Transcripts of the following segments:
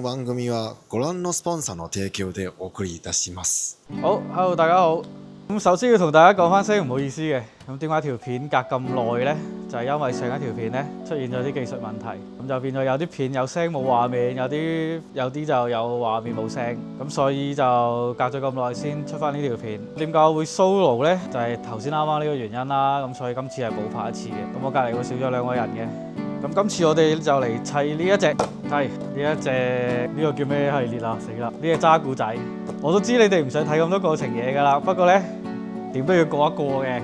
番組はご覧のスポンサーの提供でお送りいたします。好，hello 大家好。咁首先要同大家講翻聲唔好意思嘅。咁點解條片隔咁耐呢？就係因為上一條片呢出現咗啲技術問題，咁就變咗有啲片有聲冇畫面，有啲就有畫面冇聲，咁所以就隔咗咁耐先出翻呢條片。點解會 solo 呢？就係頭先啱啱呢個原因啦。咁所以今次係補拍一次嘅。咁我隔離會少咗2個人嘅。咁今次我哋就嚟砌呢一隻，係呢個叫咩系列啊？死啦！呢隻渣古仔，我都知你哋唔想睇咁多過程嘢㗎啦。不過呢，點都要過一過嘅。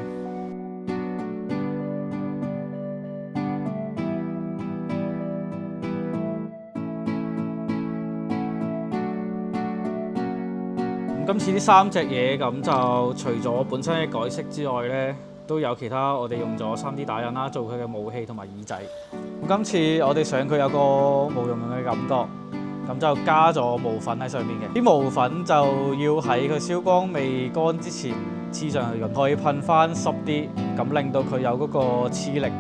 今次呢3隻嘢咁就除咗本身嘅改色之外呢，都有其他我哋用咗 3D 打印啦，做佢嘅武器同埋耳仔。咁今次我哋想佢有個毛茸茸嘅感覺，咁就加咗毛粉喺上面嘅。啲毛粉就要喺佢燒光未乾之前黐上去，咁可以噴翻濕啲，咁令到佢有嗰個黐力，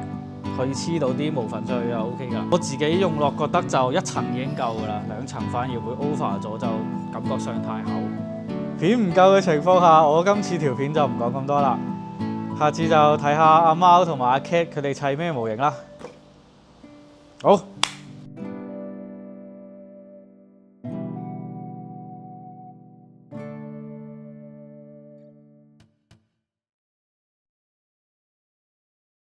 可以黐到啲毛粉上去就 OK 㗎。我自己用落覺得就1層已經夠㗎啦，2層反而會 over 咗，就感覺上太厚。片唔夠嘅情況下，我今次條片就唔講咁多啦。下次就睇下阿貓同埋阿 Cat 佢哋砌咩模型啦。好。